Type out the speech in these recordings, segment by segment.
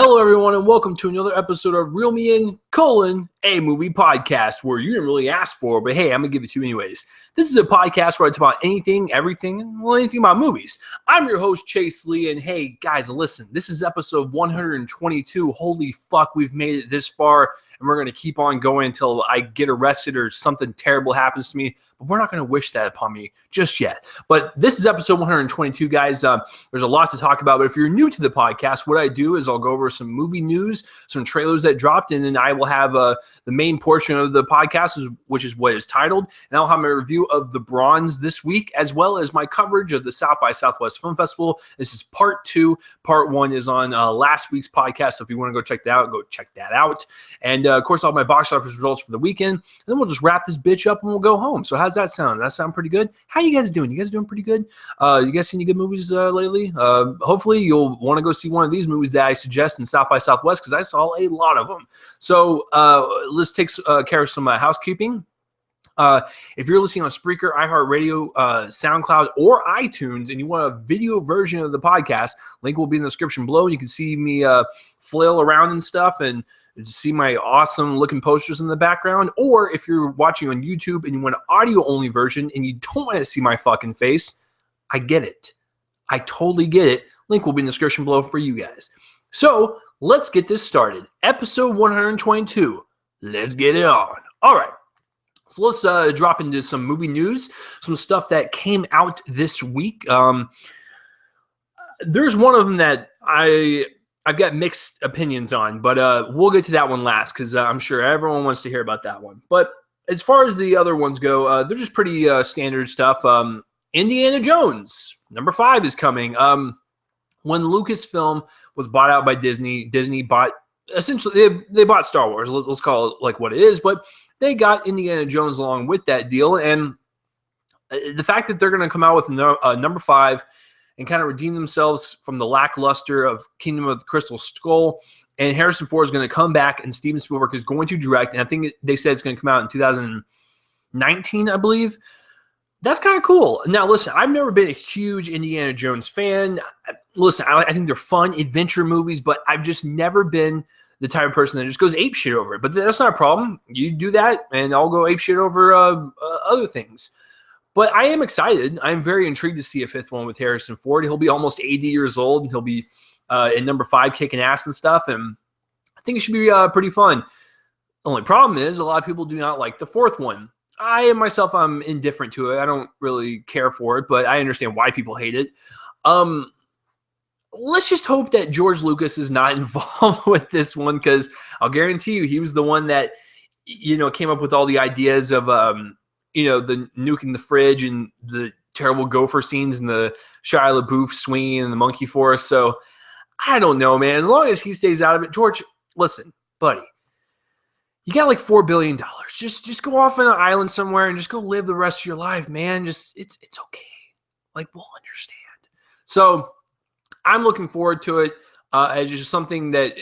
Hello, everyone, and welcome to another episode of Reel Me In, a movie podcast where you didn't really ask for, but hey, I'm going to give it to you anyways. This is a podcast where I talk about anything, everything, and anything about movies. I'm your host, Chase Lee, and hey, guys, listen, this is episode 122. Holy fuck, we've made it this far, and we're going to keep on going until I get arrested or something terrible happens to me, but we're not going to wish that upon me just yet. But this is episode 122, guys. There's a lot to talk about, but if you're new to the podcast, what I do is I'll go over some movie news, some trailers that dropped, and then I will have the main portion of the podcast, which is what is titled, and I'll have my review of the Bronze this week, as well as my coverage of the South by Southwest Film Festival. This is part 2. Part 1 is on last week's podcast, so if you want to go check that out, go check that out. And of course, I'll have my box office results for the weekend, and then we'll just wrap this bitch up and we'll go home. So how's that sound? Does that sound pretty good? How you guys doing? You guys doing pretty good? You guys seen any good movies lately? Hopefully you'll want to go see one of these movies that I suggest in South by Southwest, because I saw a lot of them. So let's take care of some housekeeping. If you're listening on Spreaker, iHeartRadio, SoundCloud, or iTunes, and you want a video version of the podcast, link will be in the description below. You can see me flail around and stuff, and see my awesome looking posters in the background. Or if you're watching on YouTube and you want an audio only version and you don't want to see my fucking face, I get it. I totally get it. Link will be in the description below for you guys. So let's get this started. Episode 122. Let's get it on. All right. So let's drop into some movie news, some stuff that came out this week. There's one of them that I've got mixed opinions on, but we'll get to that one last, because I'm sure everyone wants to hear about that one. But as far as the other ones go, they're just pretty standard stuff. Indiana Jones, number 5 is coming. When Lucasfilm was bought out by Disney, Disney bought, essentially, they bought Star Wars. Let's call it like what it is, but they got Indiana Jones along with that deal. And the fact that they're going to come out with number 5 and kind of redeem themselves from the lackluster of Kingdom of the Crystal Skull, and Harrison Ford is going to come back, and Steven Spielberg is going to direct, and I think they said it's going to come out in 2019, I believe. That's kind of cool. Now, listen, I've never been a huge Indiana Jones fan. Listen, I think they're fun adventure movies, but I've just never been the type of person that just goes apeshit over it. But that's not a problem. You do that, and I'll go apeshit over other things. But I am excited. I'm very intrigued to see a 5th one with Harrison Ford. He'll be almost 80 years old, and he'll be in number 5 kicking ass and stuff. And I think it should be pretty fun. The only problem is a lot of people do not like the 4th one. I myself, I'm indifferent to it. I don't really care for it, but I understand why people hate it. Let's just hope that George Lucas is not involved with this one, because I'll guarantee you he was the one that, came up with all the ideas of, the nuking the fridge and the terrible gopher scenes and the Shia LaBeouf swinging in the monkey forest. So I don't know, man. As long as he stays out of it. George, listen, buddy, you got like $4 billion. Just go off on an island somewhere and just go live the rest of your life, man. It's okay. Like, we'll understand. So I'm looking forward to it as just something that,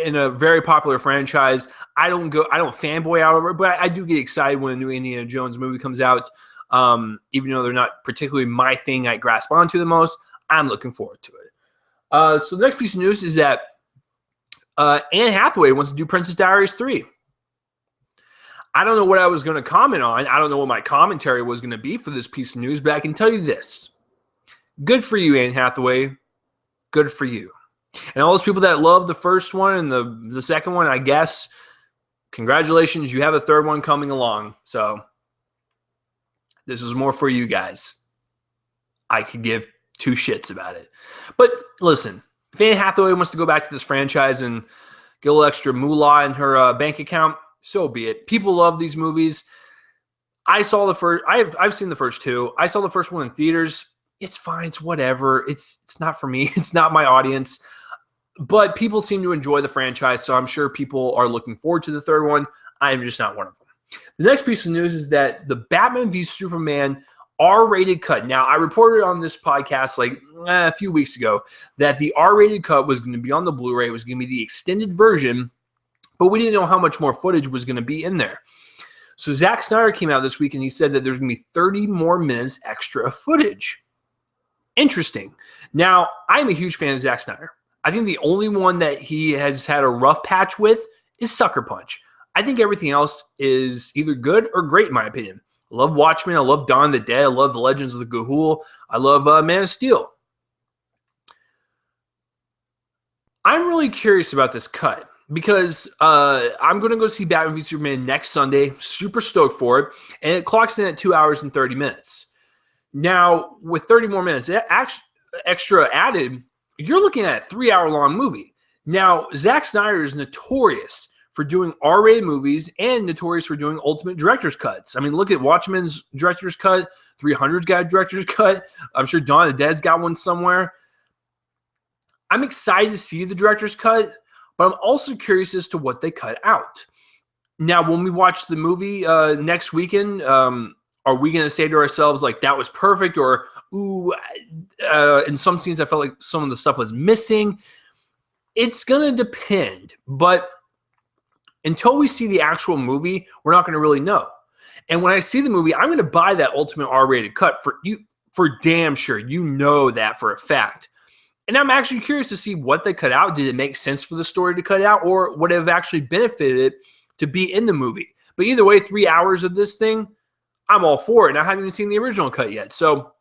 in a very popular franchise, I don't fanboy out over it, but I do get excited when a new Indiana Jones movie comes out. Even though they're not particularly my thing I grasp onto the most, I'm looking forward to it. So the next piece of news is that Anne Hathaway wants to do Princess Diaries 3. I don't know what I was going to comment on. I don't know what my commentary was going to be for this piece of news, but I can tell you this. Good for you, Anne Hathaway. Good for you. And all those people that love the first one and the second one, I guess, congratulations. You have a 3rd one coming along. So this is more for you guys. I could give 2 shits about it. But listen, if Anne Hathaway wants to go back to this franchise and get a little extra moolah in her bank account, so be it. People love these movies. I saw the first. I've seen the first 2. I saw the first one in theaters. It's fine. It's whatever. It's not for me. It's not my audience. But people seem to enjoy the franchise, so I'm sure people are looking forward to the 3rd one. I am just not one of them. The next piece of news is that the Batman v Superman R-rated cut. Now, I reported on this podcast like a few weeks ago that the R-rated cut was going to be on the Blu-ray. It was going to be the extended version, but we didn't know how much more footage was going to be in there. So Zack Snyder came out this week and he said that there's going to be 30 more minutes extra footage. Interesting. Now, I'm a huge fan of Zack Snyder. I think the only one that he has had a rough patch with is Sucker Punch. I think everything else is either good or great, in my opinion. I love Watchmen. I love Dawn of the Dead. I love The Legends of the Ga'Hoole. I love Man of Steel. I'm really curious about this cut because I'm going to go see Batman v Superman next Sunday. Super stoked for it. And it clocks in at 2 hours and 30 minutes. Now, with 30 more minutes extra added, you're looking at a 3-hour-long movie. Now, Zack Snyder is notorious for doing R-rated movies and notorious for doing ultimate director's cuts. I mean, look at Watchmen's director's cut. 300's got a director's cut. I'm sure Dawn of the Dead's got one somewhere. I'm excited to see the director's cut, but I'm also curious as to what they cut out. Now, when we watch the movie next weekend, are we going to say to ourselves, like, that was perfect? Or, ooh, in some scenes, I felt like some of the stuff was missing. It's going to depend. But until we see the actual movie, we're not going to really know. And when I see the movie, I'm going to buy that ultimate R-rated cut for damn sure. You know that for a fact. And I'm actually curious to see what they cut out. Did it make sense for the story to cut out, or would it have actually benefited to be in the movie? But either way, 3 hours of this thing, I'm all for it. And I haven't even seen the original cut yet. So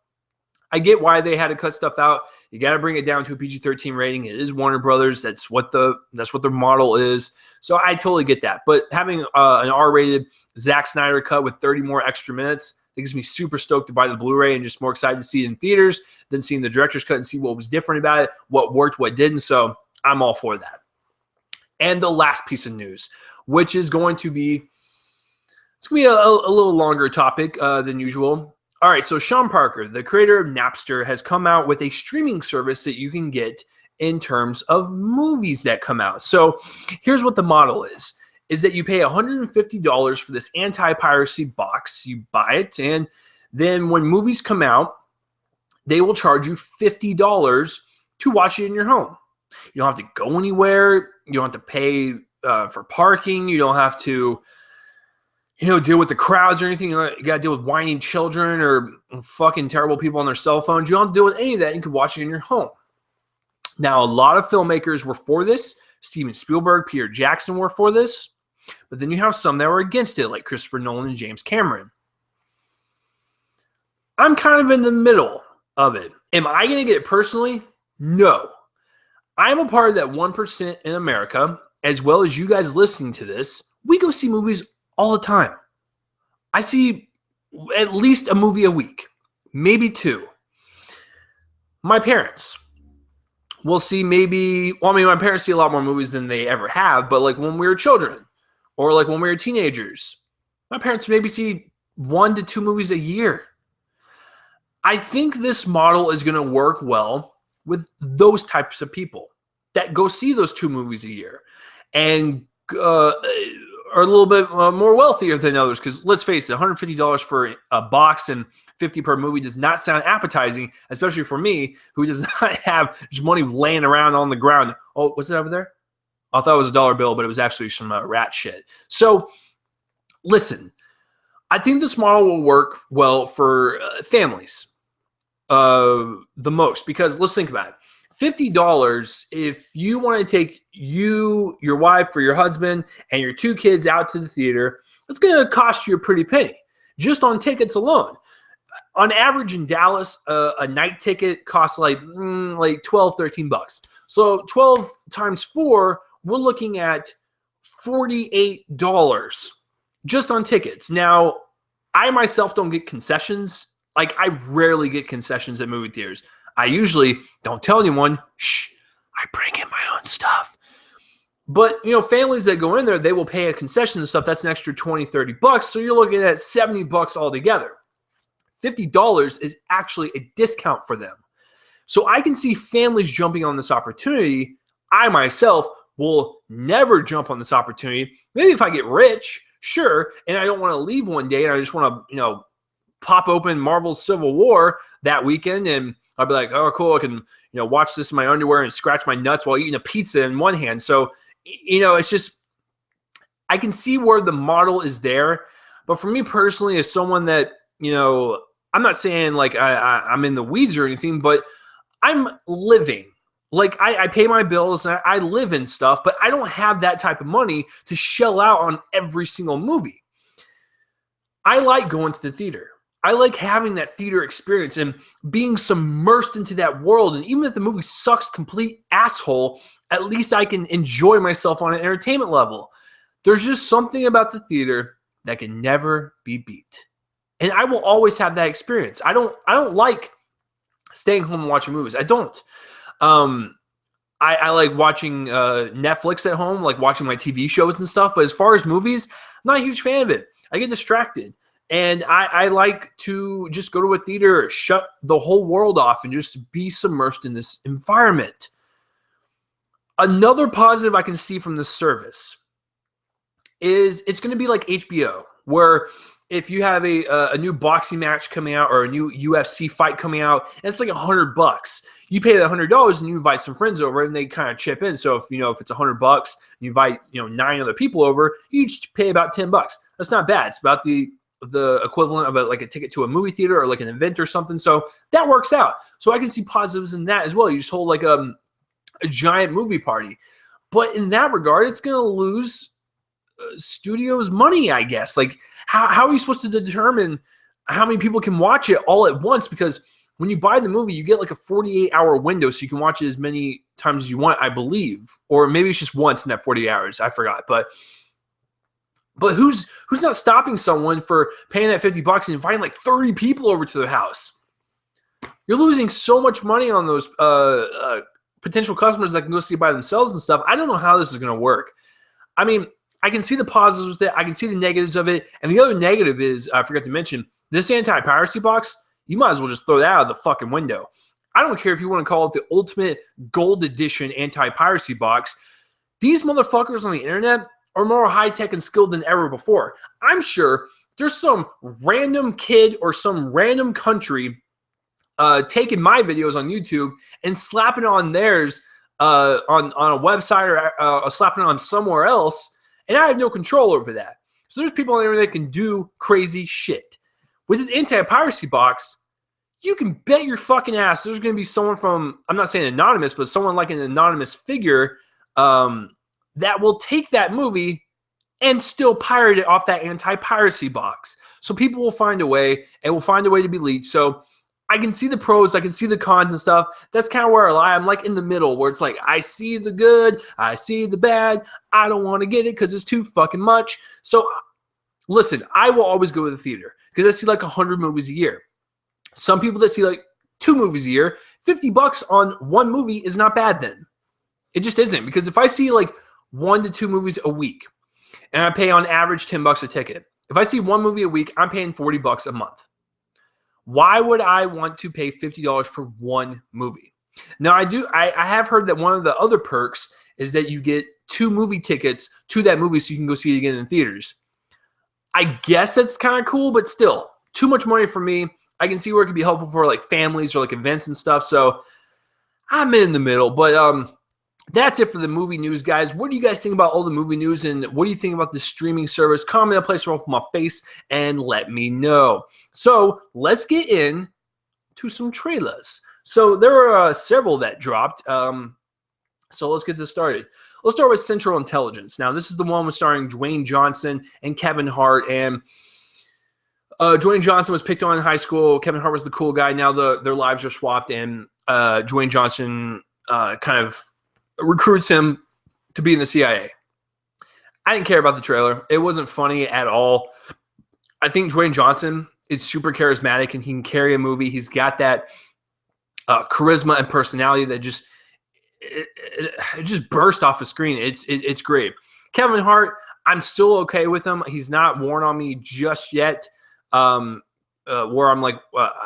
I get why they had to cut stuff out. You got to bring it down to a PG-13 rating. It is Warner Brothers. That's what their model is. So I totally get that. But having an R-rated Zack Snyder cut with 30 more extra minutes, it makes me super stoked to buy the Blu-ray and just more excited to see it in theaters than seeing the director's cut and see what was different about it, what worked, what didn't. So I'm all for that. And the last piece of news, which is going to be, it's going to be a little longer topic than usual. All right, so Sean Parker, the creator of Napster, has come out with a streaming service that you can get in terms of movies that come out. So here's what the model is that you pay $150 for this anti-piracy box. You buy it, and then when movies come out, they will charge you $50 to watch it in your home. You don't have to go anywhere. You don't have to pay for parking. You don't have to, deal with the crowds or anything. You got to deal with whining children or fucking terrible people on their cell phones. You don't have to deal with any of that. You can watch it in your home. Now, a lot of filmmakers were for this. Steven Spielberg, Peter Jackson were for this. But then you have some that were against it, like Christopher Nolan and James Cameron. I'm kind of in the middle of it. Am I going to get it personally? No. I'm a part of that 1% in America, as well as you guys listening to this. We go see movies all the time. I see at least a movie a week, maybe two. My parents will see my parents see a lot more movies than they ever have, but like when we were children or like when we were teenagers, my parents maybe see 1 to 2 movies a year. I think this model is going to work well with those types of people that go see those 2 movies a year and are a little bit more wealthier than others. Because let's face it, $150 for a box and $50 per movie does not sound appetizing, especially for me, who does not have just money laying around on the ground. Oh, what's it over there? I thought it was a dollar bill, but it was actually some rat shit. So listen, I think this model will work well for families the most, because let's think about it. $50, if you want to take you, your wife, or your husband, and your 2 kids out to the theater, it's going to cost you a pretty penny just on tickets alone. On average in Dallas, a night ticket costs like $12, $13. So 12 times 4, we're looking at $48 just on tickets. Now, I myself don't get concessions. Like, I rarely get concessions at movie theaters. I usually don't tell anyone. Shh, I bring in my own stuff. But, families that go in there, they will pay a concession and stuff. That's an extra $20, $30. So you're looking at $70 altogether. $50 is actually a discount for them. So I can see families jumping on this opportunity. I myself will never jump on this opportunity. Maybe if I get rich, sure, and I don't want to leave one day and I just want to, pop open Marvel's Civil War that weekend and I'll be like, oh, cool, I can, watch this in my underwear and scratch my nuts while eating a pizza in one hand. So, it's just, I can see where the model is there. But for me personally, as someone that, I'm not saying like I'm in the weeds or anything, but I'm living Like, I pay my bills and I live in stuff, but I don't have that type of money to shell out on every single movie. I like going to the theater. I like having that theater experience and being submersed into that world. And even if the movie sucks complete asshole, at least I can enjoy myself on an entertainment level. There's just something about the theater that can never be beat. And I will always have that experience. I don't like staying home and watching movies. I don't. I like watching Netflix at home, like watching my TV shows and stuff. But as far as movies, I'm not a huge fan of it. I get distracted. And I like to just go to a theater, shut the whole world off, and just be submersed in this environment. Another positive I can see from this service is it's going to be like HBO, where if you have a new boxing match coming out or a new UFC fight coming out, and it's like $100, you pay that $100 and you invite some friends over and they kind of chip in. So if it's $100, you invite 9 other people over, you each pay about $10. That's not bad. It's about the equivalent of like a ticket to a movie theater or like an event or something. So that works out. So I can see positives in that as well. You just hold like a giant movie party. But in that regard, it's going to lose studios money, I guess. Like, how are you supposed to determine how many people can watch it all at once? Because when you buy the movie, you get like a 48-hour window, so you can watch it as many times as you want, I believe. Or maybe it's just once in that 48 hours. I forgot. But who's not stopping someone for paying that $50 and inviting like 30 people over to their house? You're losing so much money on those potential customers that can go see it by themselves and stuff. I don't know how this is going to work. I mean, I can see the positives with it. I can see the negatives of it. And the other negative is, I forgot to mention, this anti-piracy box, you might as well just throw that out of the fucking window. I don't care if you want to call it the ultimate gold edition anti-piracy box. These motherfuckers on the internet are more high-tech and skilled than ever before. I'm sure there's some random kid or some random country taking my videos on YouTube and slapping it on theirs on a website or slapping it on somewhere else, and I have no control over that. So there's people on the internet that can do crazy shit. With this anti-piracy box, you can bet your fucking ass there's going to be someone from, I'm not saying anonymous, but someone like an anonymous figure that will take that movie and still pirate it off that anti-piracy box. So people will find a way, and will find a way to be leaked. So I can see the pros, I can see the cons and stuff. That's kind of where I lie. I'm like in the middle, where it's like, I see the good, I see the bad. I don't want to get it because it's too fucking much. So listen, I will always go to the theater because I see like 100 movies a year. Some people that see like 2 movies a year, $50 on one movie is not bad then. It just isn't, because if I see like 1 to 2 movies a week and I pay on average $10 a ticket, if I see one movie a week, I'm paying $40 a month. Why would I want to pay $50 for one movie? Now, I have heard that one of the other perks is that you get 2 movie tickets to that movie so you can go see it again in theaters. I guess that's kind of cool, but still, too much money for me. I can see where it could be helpful for like families or like events and stuff. So I'm in the middle, but that's it for the movie news, guys. What do you guys think about all the movie news, and what do you think about the streaming service? Comment in a place where I'll put my face and let me know. So let's get in to some trailers. So there were several that dropped. So let's get this started. Let's start with Central Intelligence. Now, this is the one with starring Dwayne Johnson and Kevin Hart. And Dwayne Johnson was picked on in high school. Kevin Hart was the cool guy. Now their lives are swapped, and Dwayne Johnson kind of recruits him to be in the CIA. I didn't care about the trailer. It wasn't funny at all. I think Dwayne Johnson is super charismatic and he can carry a movie. He's got that charisma and personality that just it just burst off the screen. It's great. Kevin Hart, I'm still okay with him. He's not worn on me just yet. Where I'm like,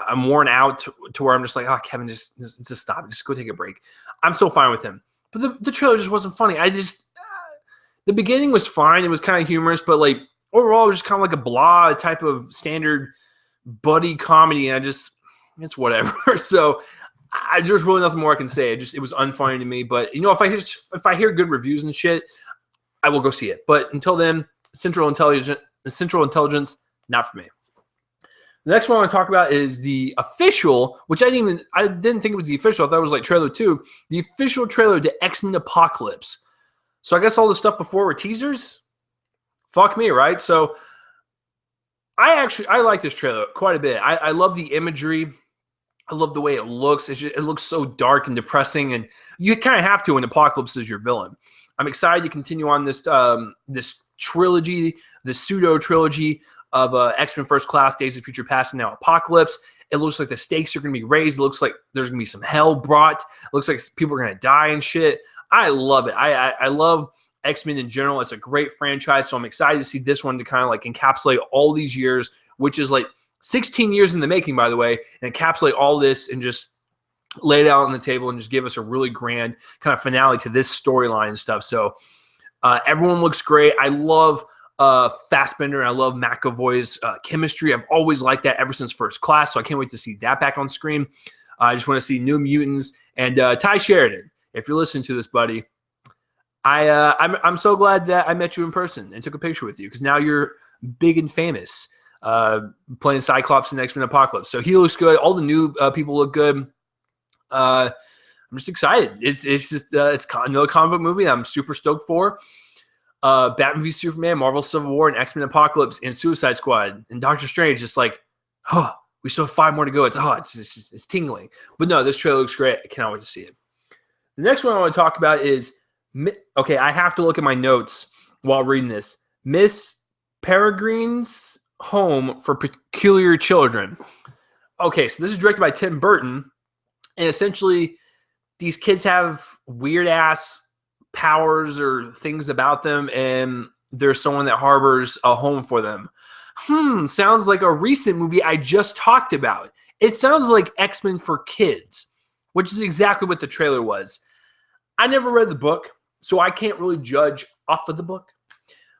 I'm worn out to where I'm just like, oh, Kevin, just stop. Just go take a break. I'm still fine with him. But the trailer just wasn't funny. The beginning was fine. It was kind of humorous, but like overall, it was just kind of like a blah type of standard buddy comedy. And it's whatever. So there's really nothing more I can say. It was unfunny to me. But if I hear good reviews and shit, I will go see it. But until then, Central Intelligence, not for me. The next one I want to talk about is the official, which I didn't think it was the official. I thought it was like trailer 2. The official trailer to X-Men Apocalypse. So I guess all the stuff before were teasers. Fuck me, right? So I like this trailer quite a bit. I love the imagery. I love the way it looks. It looks so dark and depressing, and you kind of have to when Apocalypse is your villain. I'm excited to continue on this this trilogy, this pseudo trilogy of X-Men First Class, Days of Future Past, and now Apocalypse. It looks like the stakes are going to be raised. It looks like there's going to be some hell brought. It looks like people are going to die and shit. I love it. I love X-Men in general. It's a great franchise, so I'm excited to see this one to kind of like encapsulate all these years, which is like 16 years in the making, by the way, and encapsulate all this and just lay it out on the table and just give us a really grand kind of finale to this storyline and stuff. So everyone looks great. I love Fassbender and I love McAvoy's chemistry. I've always liked that ever since First Class, so I can't wait to see that back on screen. I just want to see New Mutants and Ty Sheridan. If you're listening to this, buddy, I'm so glad that I met you in person and took a picture with you, because now you're big and famous, playing Cyclops in X-Men Apocalypse. So he looks good. All the new people look good. I'm just excited. It's just it's another comic book movie I'm super stoked for. Batman v Superman, Marvel Civil War, and X-Men Apocalypse, and Suicide Squad, and Doctor Strange. Just like, we still have 5 more to go. It's tingling. But no, this trailer looks great. I cannot wait to see it. The next one I want to talk about is, okay, I have to look at my notes while reading this. Miss Peregrine's Home for Peculiar Children. Okay, so this is directed by Tim Burton, and essentially these kids have weird-ass powers or things about them, and there's someone that harbors a home for them. Sounds like a recent movie I just talked about. It sounds like X-Men for Kids, which is exactly what the trailer was. I never read the book, so I can't really judge off of the book.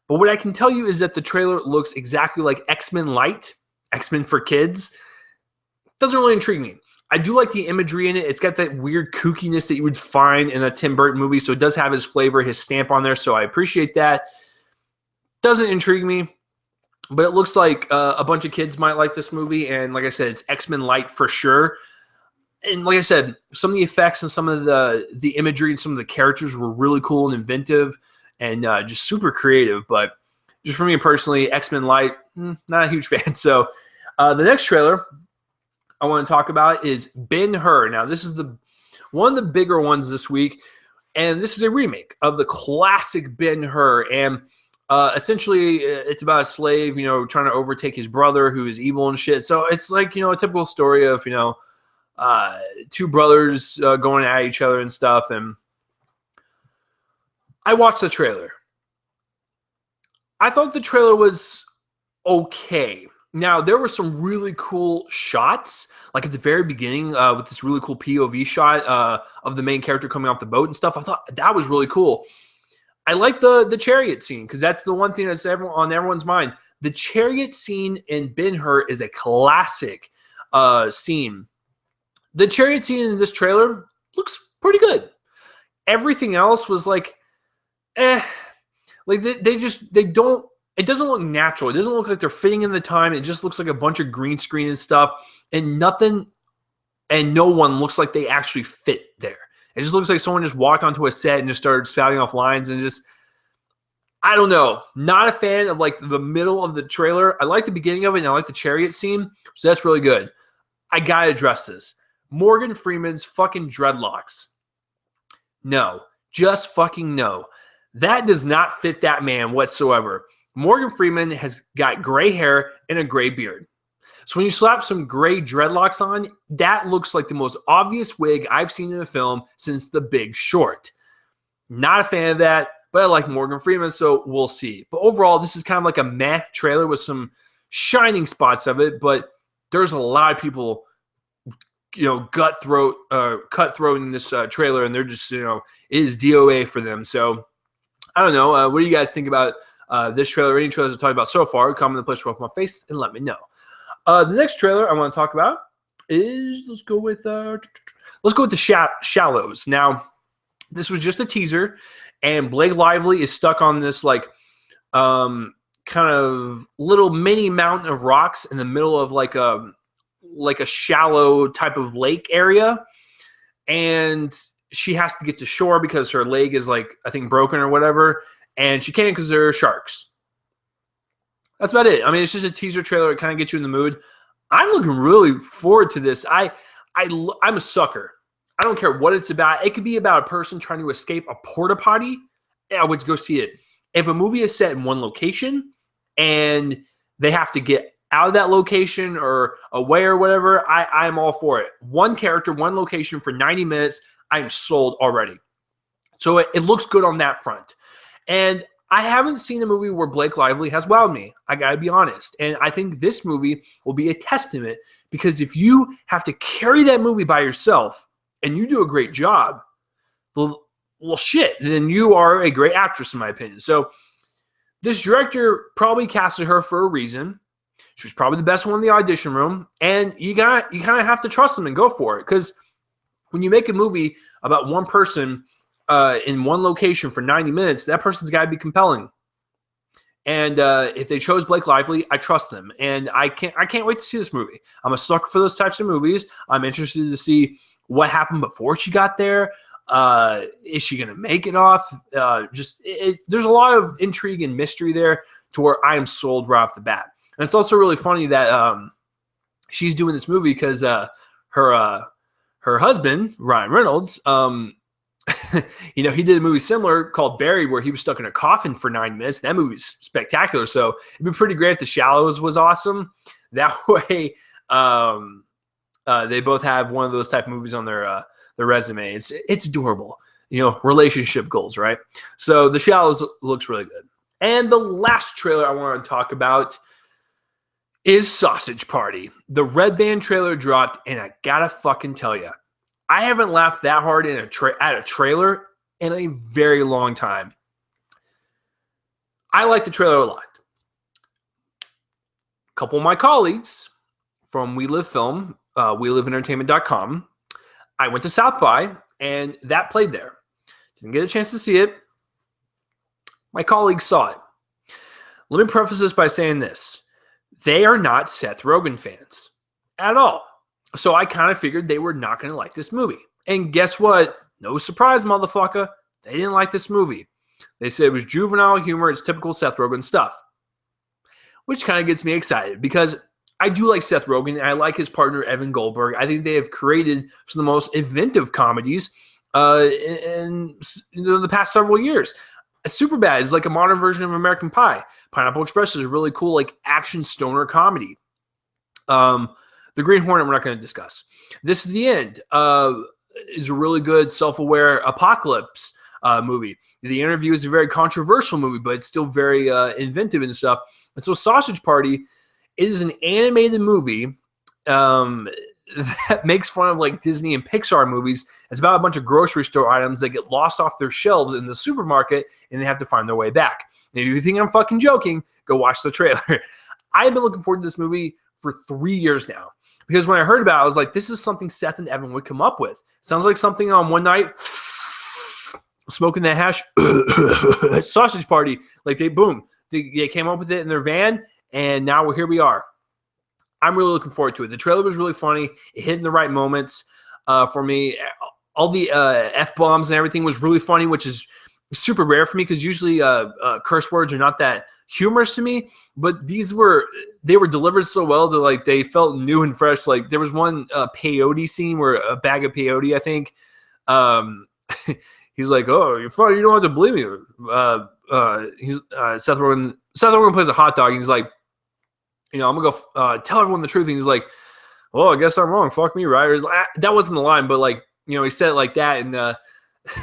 But what I can tell you is that the trailer looks exactly like X-Men Light, X-Men for Kids. Doesn't really intrigue me. I do like the imagery in it. It's got that weird kookiness that you would find in a Tim Burton movie, so it does have his flavor, his stamp on there, so I appreciate that. Doesn't intrigue me, but it looks like a bunch of kids might like this movie, and like I said, it's X-Men Light for sure. And like I said, some of the effects and some of the imagery and some of the characters were really cool and inventive and just super creative. But just for me personally, X-Men Light, not a huge fan. So the next trailer I want to talk about is Ben-Hur. Now, this is one of the bigger ones this week, and this is a remake of the classic Ben-Hur. And essentially, it's about a slave, trying to overtake his brother who is evil and shit. So it's like, a typical story of, 2 brothers going at each other and stuff. And I watched the trailer. I thought the trailer was okay. Now, there were some really cool shots, like at the very beginning with this really cool POV shot of the main character coming off the boat and stuff. I thought that was really cool. I like the chariot scene, because that's the one thing that's on everyone's mind. The chariot scene in Ben-Hur is a classic scene. The chariot scene in this trailer looks pretty good. Everything else was like, like they don't. It doesn't look natural. It doesn't look like they're fitting in the time. It just looks like a bunch of green screen and stuff, and nothing and no one looks like they actually fit there. It just looks like someone just walked onto a set and just started spouting off lines and just, I don't know. Not a fan of like the middle of the trailer. I like the beginning of it and I like the chariot scene, so that's really good. I gotta address this. Morgan Freeman's fucking dreadlocks. No, just fucking no. That does not fit that man whatsoever. Morgan Freeman has got gray hair and a gray beard. So when you slap some gray dreadlocks on, that looks like the most obvious wig I've seen in a film since The Big Short. Not a fan of that, but I like Morgan Freeman, so we'll see. But overall, this is kind of like a meh trailer with some shining spots of it, but there's a lot of people, cutthroat in this trailer, and they're just, it is DOA for them. So I don't know. What do you guys think about this trailer? Any trailers I've talked about so far? Comment in the place where my face and let me know. The next trailer I want to talk about is let's go with the Shallows. Now, this was just a teaser, and Blake Lively is stuck on this kind of little mini mountain of rocks in the middle of like a shallow type of lake area, and she has to get to shore because her leg is like, I think, broken or whatever, and she can't because there are sharks. That's about it. I mean, it's just a teaser trailer. It kind of gets you in the mood. I'm looking really forward to this. I'm a sucker. I don't care what it's about. It could be about a person trying to escape a porta potty. I would go see it. If a movie is set in one location and they have to get out of that location or away or whatever, I'm all for it. One character, one location for 90 minutes, I'm sold already. So it looks good on that front. And I haven't seen a movie where Blake Lively has wowed me. I got to be honest. And I think this movie will be a testament, because if you have to carry that movie by yourself and you do a great job, well, shit, then you are a great actress, in my opinion. So this director probably casted her for a reason. She was probably the best one in the audition room. And you kind of have to trust them and go for it. Because when you make a movie about one person in one location for 90 minutes, that person's got to be compelling. And if they chose Blake Lively, I trust them. And I can't wait to see this movie. I'm a sucker for those types of movies. I'm interested to see what happened before she got there. Is she going to make it off? There's a lot of intrigue and mystery there to where I am sold right off the bat. And it's also really funny that she's doing this movie because her husband, Ryan Reynolds, he did a movie similar called Barry, where he was stuck in a coffin for 9 minutes. That movie's spectacular. So it'd be pretty great if The Shallows was awesome. That way, they both have one of those type of movies on their resume. It's adorable. Relationship goals, right? So The Shallows looks really good. And the last trailer I want to talk about is Sausage Party. The Red Band trailer dropped, and I gotta fucking tell you, I haven't laughed that hard at a trailer in a very long time. I like the trailer a lot. A couple of my colleagues from We Live Film, WeLiveEntertainment.com, I went to South by, and that played there. Didn't get a chance to see it. My colleagues saw it. Let me preface this by saying this. They are not Seth Rogen fans at all. So I kind of figured they were not going to like this movie. And guess what? No surprise, motherfucker. They didn't like this movie. They said it was juvenile humor. It's typical Seth Rogen stuff. Which kind of gets me excited because I do like Seth Rogen. And I like his partner, Evan Goldberg. I think they have created some of the most inventive comedies in the past several years. Superbad is like a modern version of American Pie. Pineapple Express is a really cool action stoner comedy. The Green Hornet we're not going to discuss. This is the End is a really good self-aware apocalypse movie. The Interview is a very controversial movie, but it's still very inventive and stuff. And so Sausage Party is an animated movie that makes fun of Disney and Pixar movies. It's about a bunch of grocery store items that get lost off their shelves in the supermarket, and they have to find their way back. And if you think I'm fucking joking, go watch the trailer. I've been looking forward to this movie for 3 years now. Because when I heard about it, I was like, this is something Seth and Evan would come up with. Sounds like something on one night, smoking that hash, Sausage Party. They came up with it in their van, and now here we are. I'm really looking forward to it. The trailer was really funny. It hit in the right moments for me. All the F-bombs and everything was really funny, which is super rare for me because usually curse words are not that humorous to me. But they were delivered so well that they felt new and fresh. There was one peyote scene where a bag of peyote, I think, he's like, "Oh, you're funny. You don't have to believe me." Seth Rogen plays a hot dog. And he's like, I'm gonna go tell everyone the truth. And he's like, "Well, I guess I'm wrong. Fuck me, right?" That wasn't the line, but he said it like that. And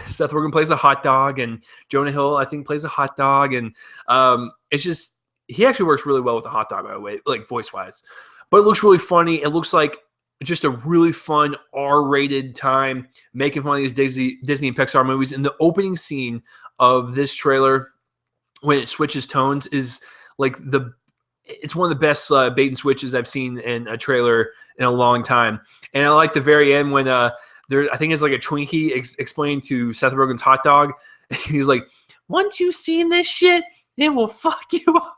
Seth Rogen plays a hot dog, and Jonah Hill, I think, plays a hot dog. And it's just, he actually works really well with the hot dog, by the way, voice wise. But it looks really funny. It looks like just a really fun R-rated time making fun of these Disney and Pixar movies. And the opening scene of this trailer, when it switches tones, is it's one of the best bait and switches I've seen in a trailer in a long time. And I like the very end when I think it's a Twinkie explaining to Seth Rogen's hot dog. He's like, "Once you've seen this shit, it will fuck you up."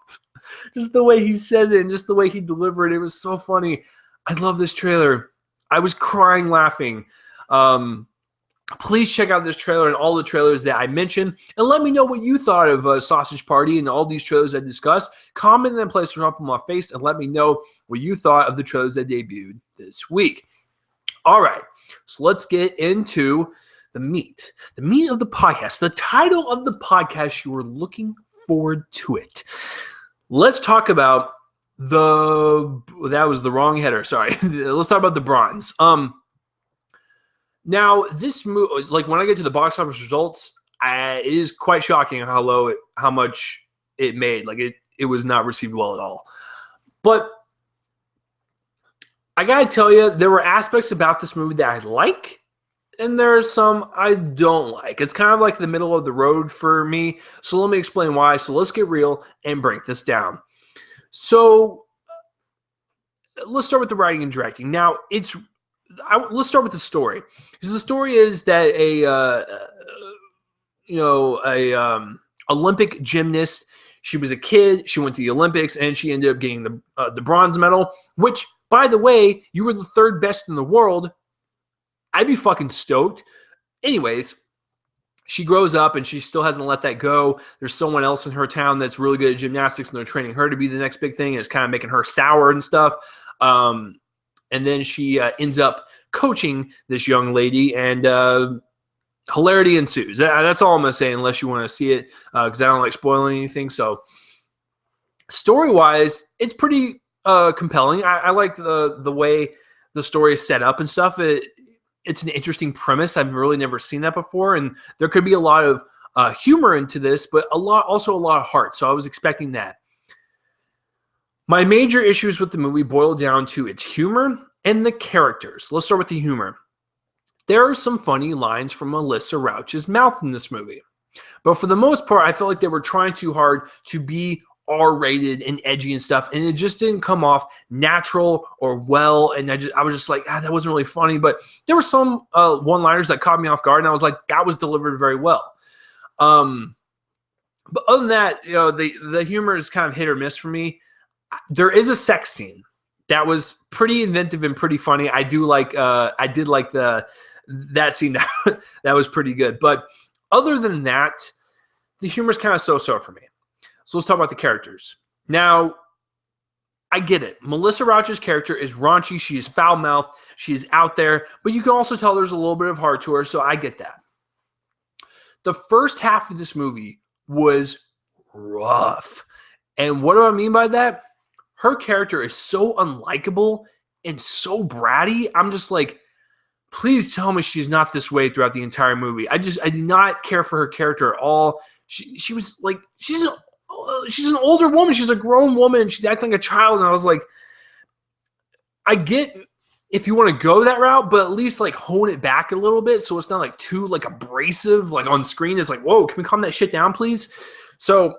just the way he said it and just the way he delivered it was so funny. I love this trailer. I was crying laughing. Please check out this trailer and all the trailers that I mentioned, and let me know what you thought of Sausage Party and all these trailers I discussed. Comment in that place or up on my face and let me know what you thought of the trailers that debuted this week. All right, so let's get into the meat of the podcast, the title of the podcast. You were looking forward to it. Let's talk about that was the wrong header. Sorry. Let's talk about the Bronze. Now, this movie, like when I get to the box office results, it is quite shocking how much it made. Like it was not received well at all. But I gotta tell you, there were aspects about this movie that I like, and there are some I don't like. It's kind of like the middle of the road for me. So let me explain why. So let's get real and break this down. So let's start with the writing and directing. Now, let's start with the story. Because the story is that Olympic gymnast. She was a kid. She went to the Olympics, and she ended up getting the bronze medal. Which, by the way, you were the third best in the world. I'd be fucking stoked. Anyways, she grows up, and she still hasn't let that go. There's someone else in her town that's really good at gymnastics, and they're training her to be the next big thing. And it's kind of making her sour and stuff. And then she ends up coaching this young lady, and hilarity ensues. That's all I'm going to say unless you want to see it, because I don't like spoiling anything. So story-wise, it's pretty compelling. I like the way the story is set up and stuff. It's an interesting premise. I've really never seen that before, and there could be a lot of humor into this, but also a lot of heart. So I was expecting that. My major issues with the movie boil down to its humor and the characters. Let's start with the humor. There are some funny lines from Melissa Rauch's mouth in this movie. But for the most part, I felt like they were trying too hard to be R-rated and edgy and stuff, and it just didn't come off natural or well, and I was just like, that wasn't really funny. But there were some one-liners that caught me off guard, and I was like, that was delivered very well. But other than that, the humor is kind of hit or miss for me. There is a sex scene that was pretty inventive and pretty funny. I did like that scene that was pretty good. But other than that, the humor is kind of so-so for me. So let's talk about the characters. Now, I get it. Melissa Rauch's character is raunchy. She is foul-mouthed. She is out there. But you can also tell there's a little bit of heart to her, so I get that. The first half of this movie was rough. And what do I mean by that? Her character is so unlikable and so bratty. I'm just like, please tell me she's not this way throughout the entire movie. I did not care for her character at all. She was like, she's an older woman. She's a grown woman. She's acting like a child. And I was like, I get if you want to go that route, but at least like hone it back a little bit so it's not like too like abrasive, like on screen. It's like, whoa, can we calm that shit down, please? So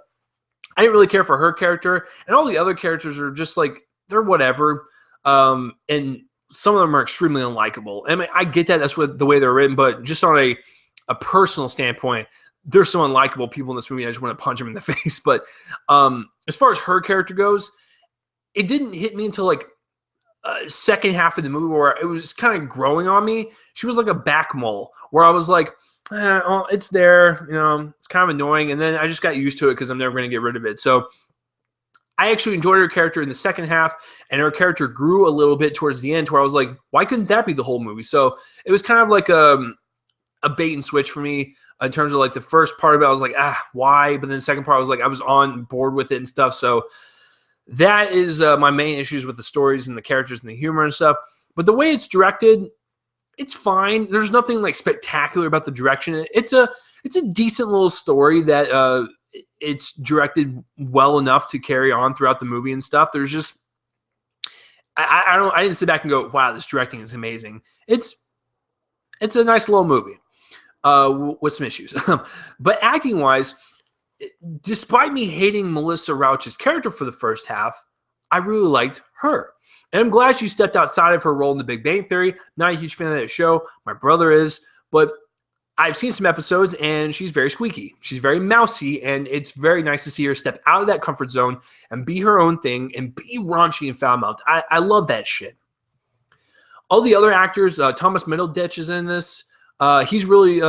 I didn't really care for her character, and all the other characters are just like, they're whatever. And some of them are extremely unlikable. I mean, I get that. That's the way they're written, but just on a personal standpoint, there's some unlikable people in this movie. I just want to punch them in the face. But as far as her character goes, it didn't hit me until like second half of the movie where it was kind of growing on me. She was like a back mole where I was like, it's there, it's kind of annoying. And then I just got used to it because I'm never going to get rid of it. So I actually enjoyed her character in the second half, and her character grew a little bit towards the end where I was like, why couldn't that be the whole movie? So it was kind of like a bait and switch for me in terms of like the first part of it. I was like, why? But then the second part, I was like, I was on board with it and stuff. So that is my main issues with the stories and the characters and the humor and stuff. But the way it's directed, it's fine. There's nothing like spectacular about the direction. It's a decent little story that it's directed well enough to carry on throughout the movie and stuff. There's just I didn't sit back and go, wow, this directing is amazing. It's a nice little movie with some issues. But acting wise, despite me hating Melissa Rauch's character for the first half, I really liked her. And I'm glad she stepped outside of her role in The Big Bang Theory. Not a huge fan of that show. My brother is. But I've seen some episodes, and she's very squeaky. She's very mousy, and it's very nice to see her step out of that comfort zone and be her own thing and be raunchy and foul-mouthed. I love that shit. All the other actors, Thomas Middleditch is in this. He's really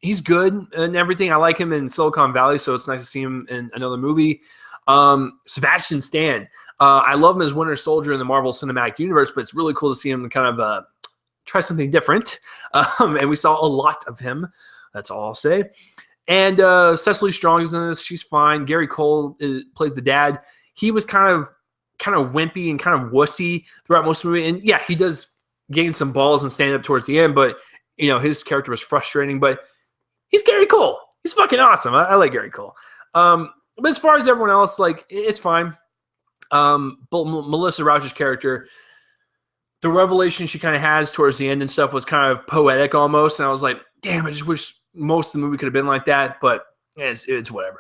he's good and everything. I like him in Silicon Valley, so it's nice to see him in another movie. Sebastian Stan. I love him as Winter Soldier in the Marvel Cinematic Universe, but it's really cool to see him kind of try something different. And we saw a lot of him. That's all I'll say. And Cecily Strong is in this. She's fine. Gary Cole plays the dad. He was kind of wimpy and kind of wussy throughout most of the movie. And yeah, he does gain some balls and stand up towards the end, but you know, his character was frustrating, but he's Gary Cole. He's fucking awesome. I like Gary Cole. But as far as everyone else, like, it's fine. But Melissa Rauch's character, the revelation she kind of has towards the end and stuff was kind of poetic almost. And I was like, damn, I just wish most of the movie could have been like that, but it's whatever.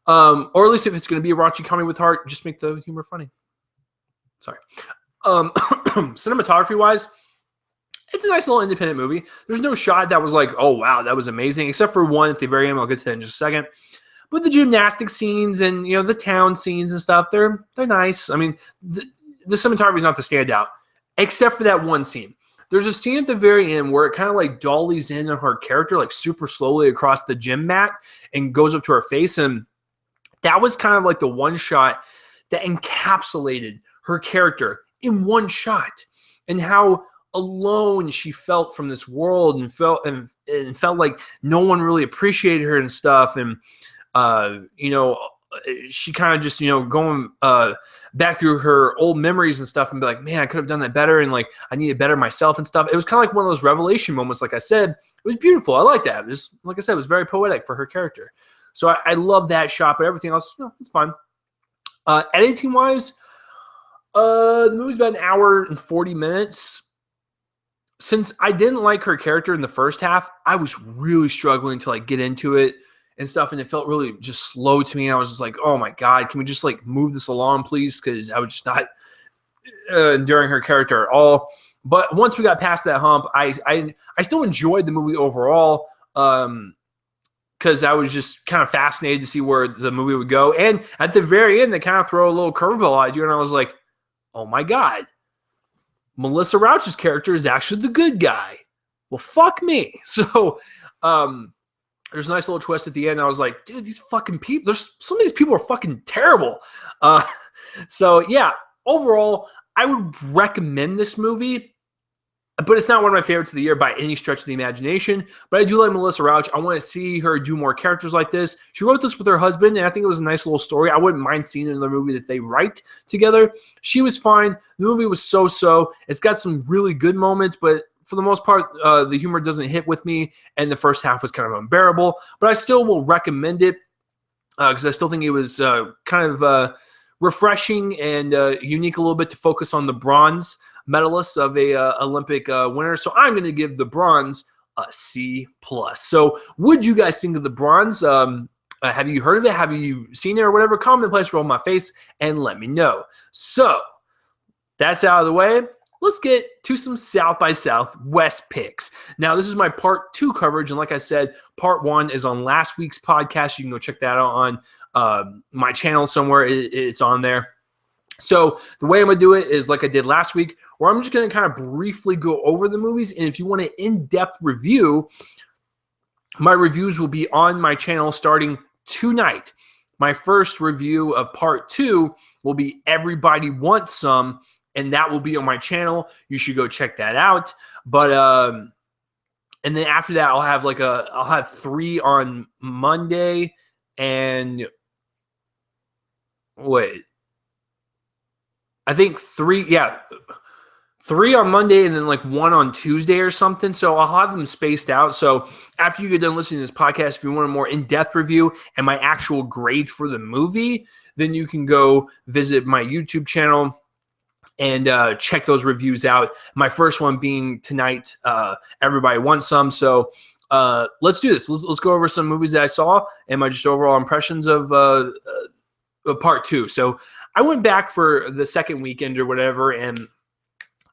Or at least if it's going to be a raunchy comedy with heart, just make the humor funny. Sorry. Cinematography wise, it's a nice little independent movie. There's no shot that was like, oh wow, that was amazing, except for one at the very end. I'll get to that in just a second. But the gymnastics scenes and, you know, the town scenes and stuff, they're nice. I mean, the cinematography is not the standout, except for that one scene. There's a scene at the very end where it kind of like dollies in on her character, like super slowly across the gym mat and goes up to her face. And that was kind of like the one shot that encapsulated her character in one shot, and how alone she felt from this world and felt like no one really appreciated her and stuff. And, you know, she kind of just, you know, going back through her old memories and stuff and be like, man, I could have done that better. And like, I needed better myself and stuff. It was kind of like one of those revelation moments. Like I said, it was beautiful. I like that. It was, like I said, it was very poetic for her character. So I love that shot, but everything else, you know, it's fine. Editing wise, the movie's about an hour and 40 minutes. Since I didn't like her character in the first half, I was really struggling to like get into it and stuff, and it felt really just slow to me. I was just like, oh my God, can we just like move this along, please? Because I was just not enduring her character at all. But once we got past that hump, I still enjoyed the movie overall, because I was just kind of fascinated to see where the movie would go. And at the very end, they kind of throw a little curveball at you, and I was like, oh my God, Melissa Rauch's character is actually the good guy. Well, fuck me. So there's a nice little twist at the end. I was like, dude, these fucking people, some of these people are fucking terrible. So yeah, overall, I would recommend this movie, but it's not one of my favorites of the year by any stretch of the imagination. But I do like Melissa Rauch. I want to see her do more characters like this. She wrote this with her husband, and I think it was a nice little story. I wouldn't mind seeing another movie that they write together. She was fine. The movie was so-so. It's got some really good moments, but for the most part, the humor doesn't hit with me, and the first half was kind of unbearable. But I still will recommend it because I still think it was kind of refreshing and unique a little bit to focus on the bronze medalists of a Olympic winner. So I'm going to give the bronze a C+. So would you guys think of the bronze? Have you heard of it? Have you seen it or whatever? Comment in the place, roll my face, and let me know. So that's out of the way. Let's get to some South by Southwest picks. Now, this is my part 2 coverage, and like I said, part 1 is on last week's podcast. You can go check that out on my channel somewhere. It's on there. So the way I'm going to do it is like I did last week, where I'm just going to kind of briefly go over the movies. And if you want an in-depth review, my reviews will be on my channel starting tonight. My first review of part 2 will be Everybody Wants Some, and that will be on my channel. You should go check that out. But and then after that, I'll have 3 on Monday, and wait, I think 3 on Monday and then like 1 on Tuesday or something. So I'll have them spaced out. So after you get done listening to this podcast, if you want a more in-depth review and my actual grade for the movie, then you can go visit my YouTube channel and check those reviews out. My first one being tonight, Everybody Wants Some. So let's do this. Let's go over some movies that I saw and my just overall impressions of part 2. So I went back for the second weekend or whatever, and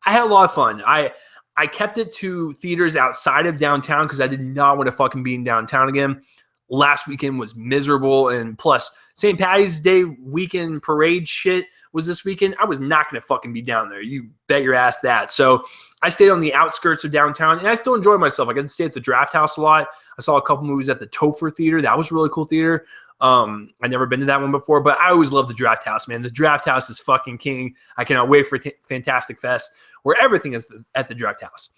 I had a lot of fun. I I kept it to theaters outside of downtown because I did not want to fucking be in downtown again. Last weekend was miserable, and plus St. Patty's Day weekend parade shit was this weekend. I was not going to fucking be down there. You bet your ass that. So I stayed on the outskirts of downtown, and I still enjoyed myself. I got to stay at the Draft House a lot. I saw a couple movies at the Topher Theater. That was a really cool theater. I'd never been to that one before, but I always loved the Draft House, man. The Draft House is fucking king. I cannot wait for Fantastic Fest, where everything is at the Draft House.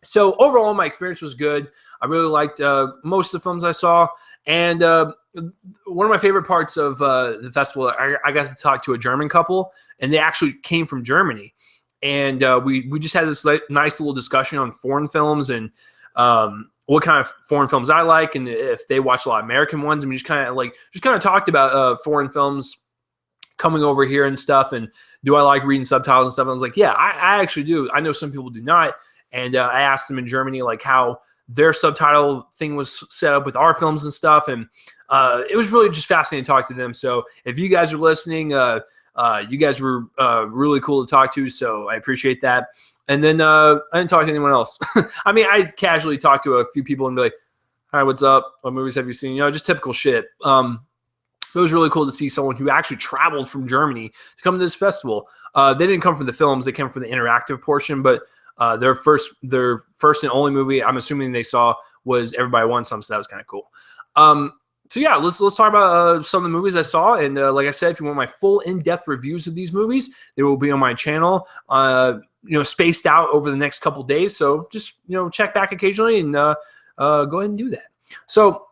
So overall, my experience was good. I really liked most of the films I saw. And one of my favorite parts of the festival, I got to talk to a German couple, and they actually came from Germany. And we just had this nice little discussion on foreign films and what kind of foreign films I like, and if they watch a lot of American ones. And we just kind of talked about foreign films coming over here and stuff. And do I like reading subtitles and stuff? And I was like, yeah, I actually do. I know some people do not. And I asked them in Germany, like, how their subtitle thing was set up with our films and stuff. And it was really just fascinating to talk to them. So if you guys are listening, you guys were really cool to talk to. So I appreciate that. And then I didn't talk to anyone else. I mean, I casually talked to a few people and be like, hi, what's up? What movies have you seen? You know, just typical shit. It was really cool to see someone who actually traveled from Germany to come to this festival. They didn't come from the films. They came from the interactive portion, but their first and only movie I'm assuming they saw was Everybody Wants Some, so that was kind of cool. So yeah, let's talk about some of the movies I saw. And like I said, if you want my full in-depth reviews of these movies, they will be on my channel, spaced out over the next couple days. So just check back occasionally and go ahead and do that. So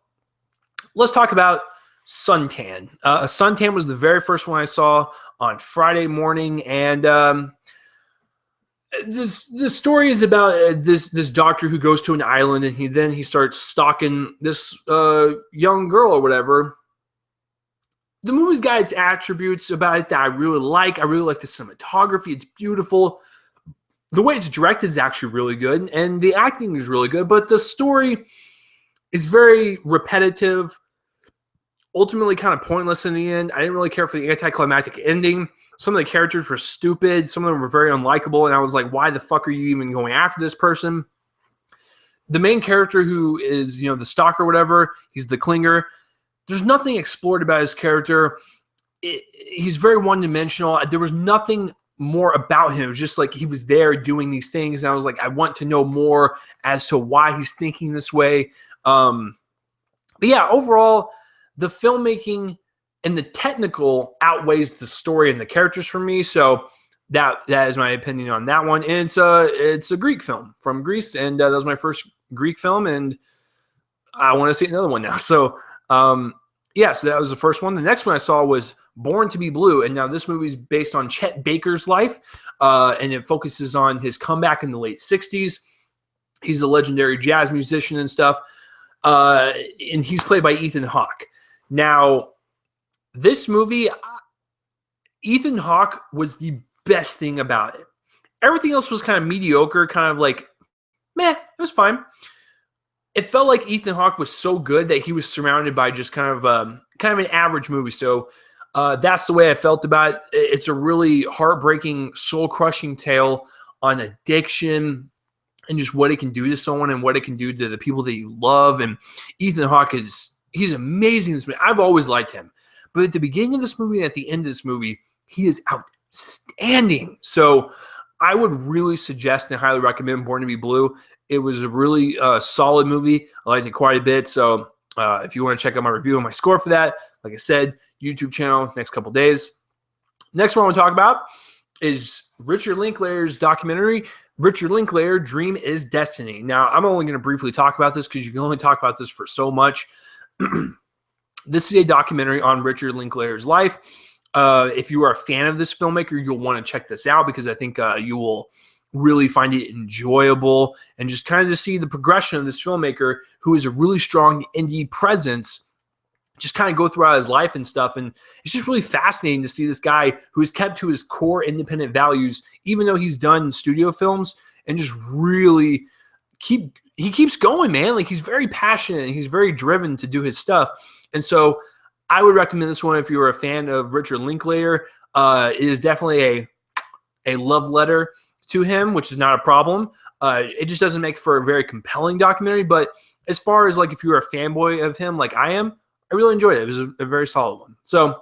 let's talk about Suntan. Suntan was the very first one I saw on Friday morning, and this story is about this doctor who goes to an island, and he starts stalking this young girl or whatever. The movie's got its attributes about it that I really like. I really like the cinematography. It's beautiful. The way it's directed is actually really good, and the acting is really good, but the story is very repetitive, ultimately kind of pointless in the end. I didn't really care for the anticlimactic ending. Some of the characters were stupid. Some of them were very unlikable, and I was like, why the fuck are you even going after this person? The main character, who is, the stalker or whatever, he's the clinger. There's nothing explored about his character. He's very one-dimensional. There was nothing more about him. It was just like he was there doing these things, and I was like, I want to know more as to why he's thinking this way. But yeah, overall, the filmmaking and the technical outweighs the story and the characters for me. So that is my opinion on that one. And it's a Greek film from Greece, and that was my first Greek film, and I want to see another one now. So yeah, so that was the first one. The next one I saw was Born to be Blue, and now this movie is based on Chet Baker's life, and it focuses on his comeback in the late 60s. He's a legendary jazz musician and stuff, and he's played by Ethan Hawke. Now, this movie, Ethan Hawke was the best thing about it. Everything else was kind of mediocre, kind of like, meh, it was fine. It felt like Ethan Hawke was so good that he was surrounded by just kind of an average movie. So that's the way I felt about it. It's a really heartbreaking, soul-crushing tale on addiction and just what it can do to someone and what it can do to the people that you love. And Ethan Hawke he's amazing in this movie. I've always liked him. But at the beginning of this movie and at the end of this movie, he is outstanding. So I would really suggest and highly recommend Born to be Blue. It was a really solid movie. I liked it quite a bit. So if you want to check out my review and my score for that, like I said, YouTube channel next couple days. Next one I want to talk about is Richard Linklater's documentary, Richard Linklater, Dream is Destiny. Now, I'm only going to briefly talk about this because you can only talk about this for so much. This is a documentary on Richard Linklater's life. If you are a fan of this filmmaker, you'll want to check this out because I think you will really find it enjoyable and just kind of to see the progression of this filmmaker who is a really strong indie presence, just kind of go throughout his life and stuff. And it's just really fascinating to see this guy who has kept to his core independent values, even though he's done studio films, and just really he keeps going, man. Like, he's very passionate and he's very driven to do his stuff. And so I would recommend this one if you're a fan of Richard Linklater. It is definitely a love letter to him, which is not a problem. It just doesn't make for a very compelling documentary. But as far as like if you're a fanboy of him like I am, I really enjoyed it. It was a very solid one. So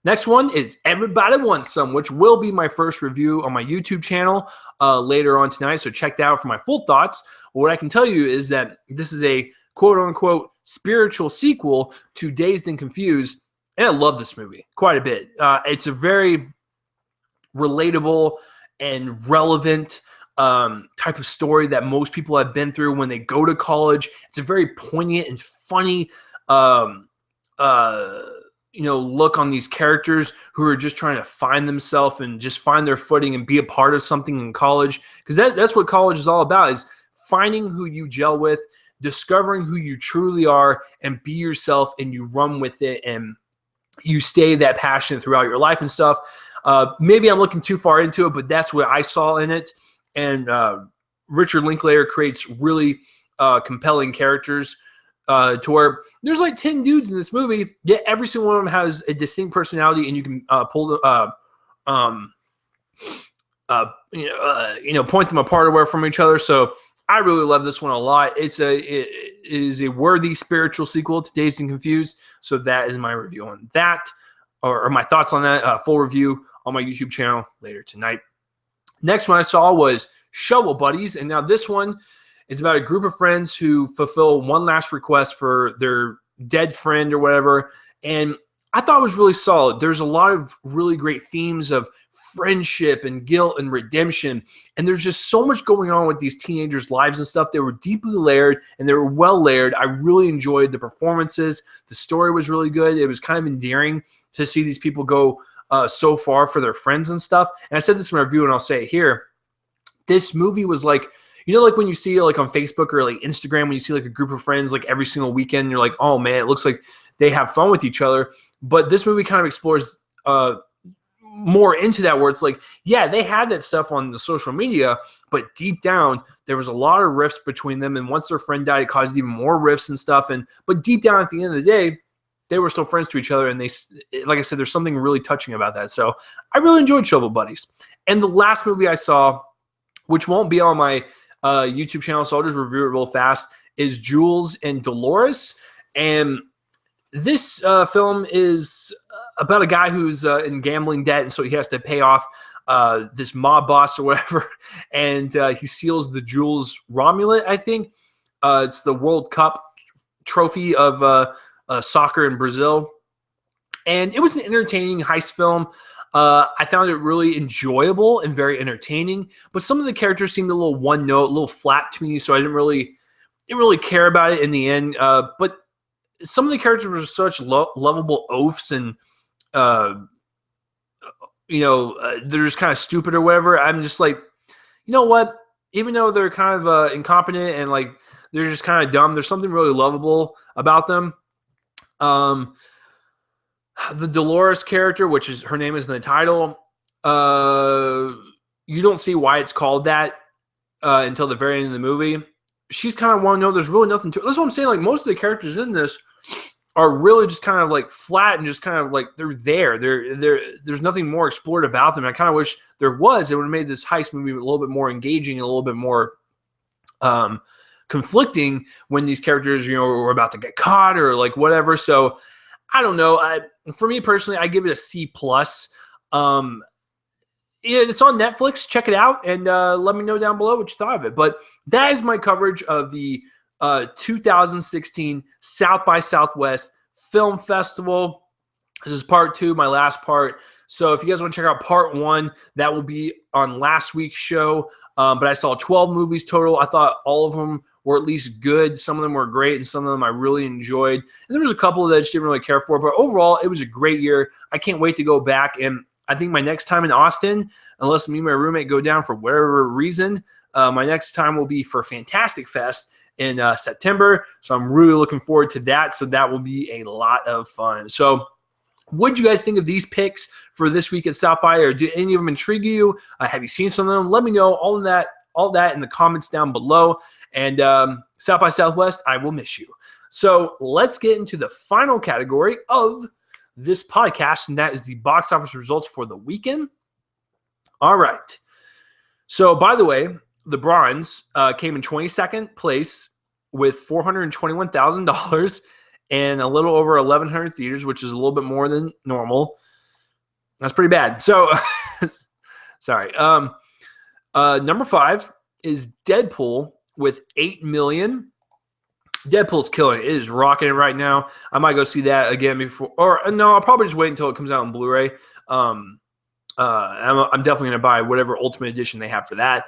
next one is Everybody Wants Some, which will be my first review on my YouTube channel later on tonight. So check that out for my full thoughts. What I can tell you is that this is a quote-unquote spiritual sequel to Dazed and Confused, and I love this movie quite a bit. It's a very relatable and relevant type of story that most people have been through when they go to college. It's a very poignant and funny look on these characters who are just trying to find themselves and just find their footing and be a part of something in college. Because that's what college is all about, is finding who you gel with, discovering who you truly are, and be yourself, and you run with it, and you stay that passionate throughout your life and stuff. Maybe I'm looking too far into it, but that's what I saw in it. And Richard Linklater creates really compelling characters to where there's like 10 dudes in this movie, yet every single one of them has a distinct personality, and you can point them apart or whatever from each other. So I really love this one a lot. It is a worthy spiritual sequel to Dazed and Confused. So that is my review on that, or my thoughts on that. Full review on my YouTube channel later tonight. Next one I saw was Shovel Buddies, and now this one is about a group of friends who fulfill one last request for their dead friend or whatever, and I thought it was really solid. There's a lot of really great themes of friendship and guilt and redemption, and there's just so much going on with these teenagers' lives and stuff. They were deeply layered, and they were well layered. I really enjoyed the performances. The story was really good. It was kind of endearing to see these people go so far for their friends and stuff. And I said this in my review, and I'll say it here. This movie was like, like when you see like on Facebook or like Instagram, when you see like a group of friends like every single weekend, you're like, oh man, it looks like they have fun with each other. But this movie kind of explores more into that, where it's like, yeah, they had that stuff on the social media, but deep down there was a lot of rifts between them. And once their friend died, it caused even more rifts and stuff. But deep down at the end of the day, they were still friends to each other. And they, like I said, there's something really touching about that. So I really enjoyed Shovel Buddies. And the last movie I saw, which won't be on my YouTube channel, so I'll just review it real fast, is Jules and Dolores. And this film is about a guy who's in gambling debt, and so he has to pay off this mob boss or whatever, and he steals the Jules Romulet, I think. It's the World Cup trophy of soccer in Brazil. And it was an entertaining heist film. I found it really enjoyable and very entertaining, but some of the characters seemed a little one note, a little flat to me, so I didn't really care about it in the end. But some of the characters were such lovable oafs, and they're just kind of stupid or whatever. I'm just like, you know what? Even though they're kind of incompetent and like they're just kind of dumb, there's something really lovable about them. The Dolores character, which is her name is in the title, you don't see why it's called that until the very end of the movie. She's kind of one note. There's really nothing to it. That's what I'm saying. Like, most of the characters in this are really just kind of like flat and just kind of like they're there. There's nothing more explored about them. I kind of wish there was. It would have made this heist movie a little bit more engaging and a little bit more conflicting when these characters, were about to get caught or like whatever. So I don't know. For me personally, I give it a C+. It's on Netflix. Check it out and let me know down below what you thought of it. But that is my coverage of the 2016 South by Southwest Film Festival. This is part 2, my last part. So if you guys want to check out part 1, that will be on last week's show. But I saw 12 movies total. I thought all of them were at least good. Some of them were great, and some of them I really enjoyed. And there was a couple that I just didn't really care for. But overall, it was a great year. I can't wait to go back. And I think my next time in Austin, unless me and my roommate go down for whatever reason, my next time will be for Fantastic Fest in September. So I'm really looking forward to that. So that will be a lot of fun. So what do you guys think of these picks for this week at South by? Or do any of them intrigue you? Have you seen some of them? Let me know all that in the comments down below. And South by Southwest, I will miss you. So let's get into the final category of this podcast, and that is the box office results for the weekend. All right. So by the way, The Bronze came in 22nd place with $421,000 and a little over 1,100 theaters, which is a little bit more than normal. That's pretty bad. So, sorry. Number 5 is Deadpool with 8 million. Deadpool's killing it. It is rocking it right now. I might go see that again before, or no, I'll probably just wait until it comes out on Blu-ray. I'm definitely going to buy whatever Ultimate Edition they have for that.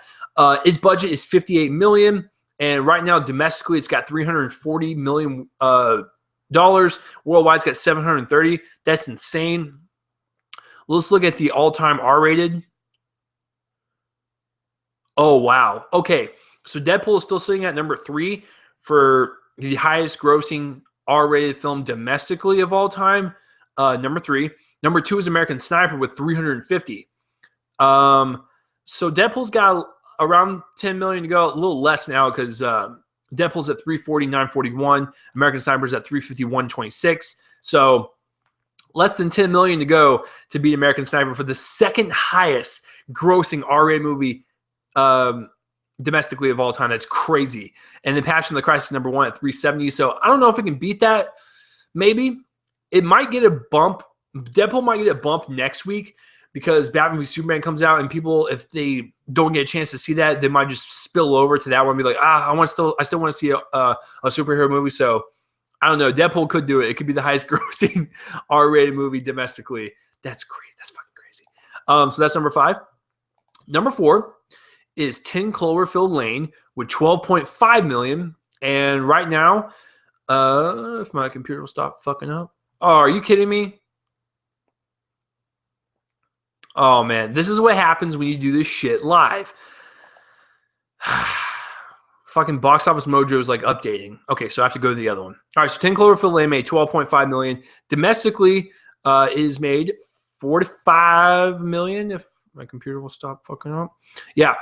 Its budget is 58 million, and right now domestically it's got 340 million dollars. Worldwide, it's got 730. That's insane. Let's look at the all-time R-rated. Oh wow. Okay, so Deadpool is still sitting at number 3 for the highest grossing R-rated film domestically of all time. Number 3. Number 2 is American Sniper with 350. So Deadpool's got around 10 million to go. A little less now because Deadpool's at 340, 941. American Sniper's at 351, 26. So less than 10 million to go to beat American Sniper for the second highest grossing R-rated movie domestically of all time. That's crazy. And then Passion of the Christ is number 1 at 370. So I don't know if it can beat that. Maybe it might get a bump. Deadpool might get a bump next week because Batman v Superman comes out, and people, if they don't get a chance to see that, they might just spill over to that one and be like, I still want to see a superhero movie. So I don't know. Deadpool could do it. It could be the highest grossing R-rated movie domestically. That's great. That's fucking crazy. So that's number 5. Number 4 is 10 Cloverfield Lane with 12.5 million. And right now, if my computer will stop fucking up. Oh, are you kidding me? Oh, man. This is what happens when you do this shit live. Fucking Box Office Mojo is like updating. Okay, so I have to go to the other one. All right, so 10 Cloverfield Lane made 12.5 million. Domestically, it is made 45 million, if my computer will stop fucking up. Yeah.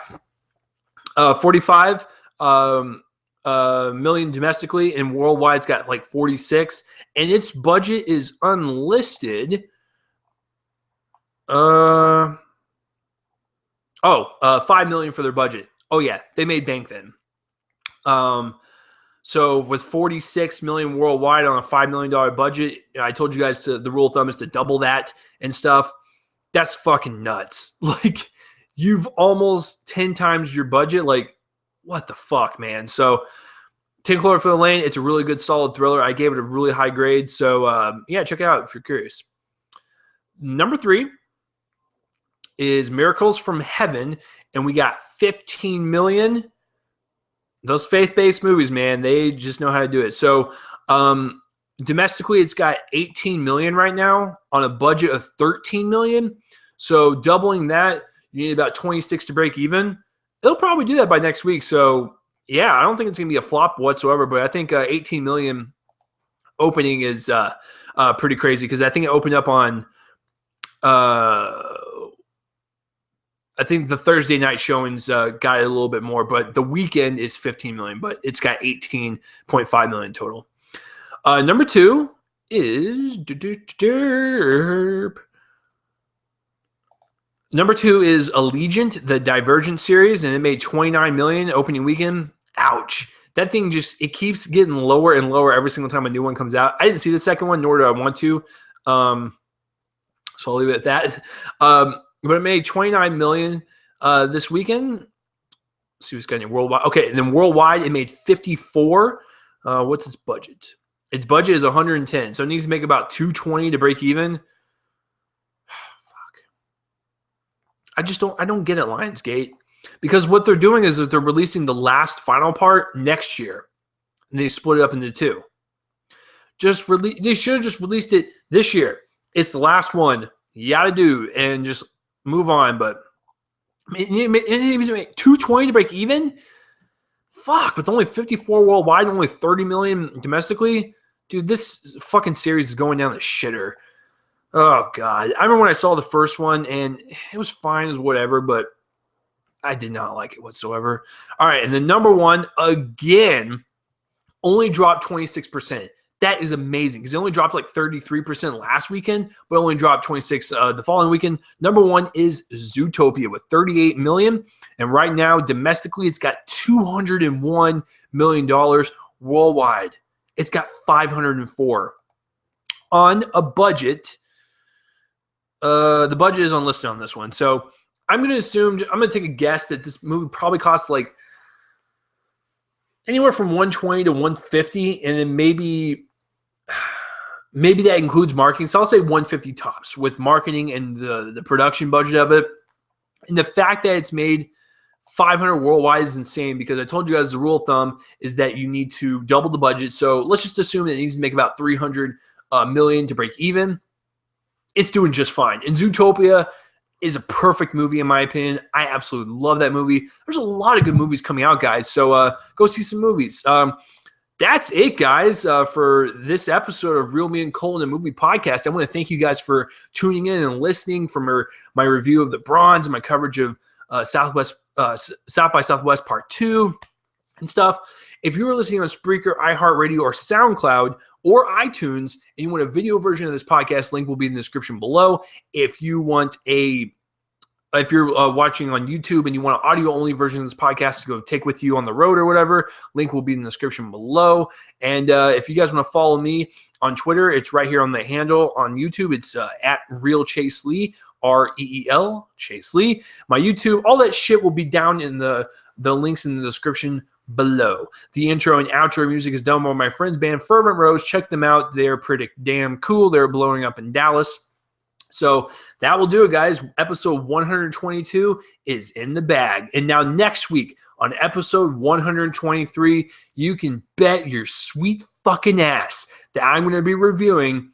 45 million domestically, and worldwide it's got like 46. And its budget is unlisted. 5 million for their budget. Oh yeah, they made bank then. So with 46 million worldwide on a $5 million budget, I told you guys the rule of thumb is to double that and stuff. That's fucking nuts. Like, you've almost 10 times your budget. Like, what the fuck, man? So 10 Cloverfield Lane, it's a really good, solid thriller. I gave it a really high grade. So, yeah, check it out if you're curious. Number 3 is Miracles from Heaven, and we got 15 million. Those faith-based movies, man, they just know how to do it. So, domestically, it's got 18 million right now on a budget of 13 million. So, doubling that, you need about 26 to break even. It'll probably do that by next week. So, yeah, I don't think it's going to be a flop whatsoever, but I think 18 million opening is pretty crazy because I think it opened up on I think the Thursday night showings got it a little bit more, but the weekend is 15 million, but it's got 18.5 million total. Number 2 is Number 2 is Allegiant, the Divergent series, and it made 29 million opening weekend. Ouch. That thing it keeps getting lower and lower every single time a new one comes out. I didn't see the second one, nor do I want to. So I'll leave it at that. But it made 29 million this weekend. Let's see what's got any worldwide. Okay, and then worldwide it made 54. What's its budget? Its budget is 110, so it needs to make about 220 to break even. Fuck. I don't get it, Lionsgate, because what they're doing is that they're releasing the last final part next year, and they split it up into 2. They should have just released it this year. It's the last one you gotta do, and just move on. But it needs to make 220 to break even. Fuck, with only 54 worldwide, only 30 million domestically. Dude, this fucking series is going down the shitter. Oh, God. I remember when I saw the first one, and it was fine as whatever, but I did not like it whatsoever. All right, and the number 1, again, only dropped 26%. That is amazing because it only dropped like 33% last weekend, but only dropped 26 the following weekend. Number one is Zootopia with 38 million, and right now domestically it's got $201 million. Worldwide it's got 504 on a budget. The budget is unlisted on this one, so I'm going to take a guess that this movie probably costs like anywhere from 120 to 150, and then maybe that includes marketing. So I'll say 150 tops with marketing and the production budget of it. And the fact that it's made 500 worldwide is insane because I told you guys the rule of thumb is that you need to double the budget. So let's just assume that it needs to make about 300 million to break even. It's doing just fine. And Zootopia is a perfect movie in my opinion. I absolutely love that movie. There's a lot of good movies coming out, guys. So go see some movies. That's it, guys, for this episode of Real Me and Colin, a movie podcast. I want to thank you guys for tuning in and listening for my review of the Bronze and my coverage of South by Southwest Part 2 and stuff. If you are listening on Spreaker, iHeartRadio, or SoundCloud, or iTunes, and you want a video version of this podcast, link will be in the description below. If you're watching on YouTube and you want an audio-only version of this podcast to go take with you on the road or whatever, link will be in the description below. And if you guys want to follow me on Twitter, it's right here on the handle. On YouTube, it's at Real Chase Lee, REEL, Chase Lee. My YouTube, all that shit will be down in the links in the description below. The intro and outro music is done by my friends band Fervent Roze. Check them out. They're pretty damn cool. They're blowing up in Dallas. So that will do it, guys. Episode 122 is in the bag. And now next week on episode 123, you can bet your sweet fucking ass that I'm going to be reviewing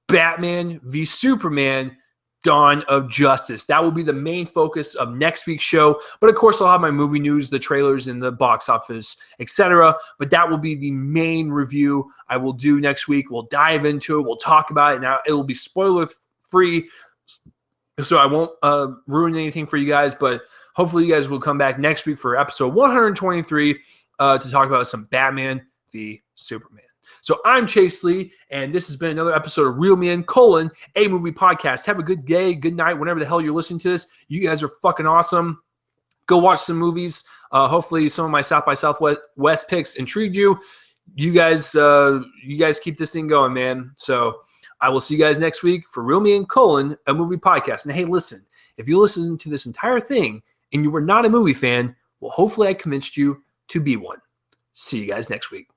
Batman v Superman Dawn of Justice. That will be the main focus of next week's show. But of course, I'll have my movie news, the trailers, and the box office, etc. But that will be the main review I will do next week. We'll dive into it. We'll talk about it. Now, it will be spoiler-free, so I won't ruin anything for you guys. But hopefully, you guys will come back next week for episode 123 to talk about some Batman v Superman. So I'm Chase Lee, and this has been another episode of Real Me and Colin, a movie podcast. Have a good day, good night, whenever the hell you're listening to this. You guys are fucking awesome. Go watch some movies. Hopefully some of my South by Southwest picks intrigued you. You guys keep this thing going, man. So I will see you guys next week for Real Me and Colin, a movie podcast. And hey, listen, if you listen to this entire thing and you were not a movie fan, well, hopefully I convinced you to be one. See you guys next week.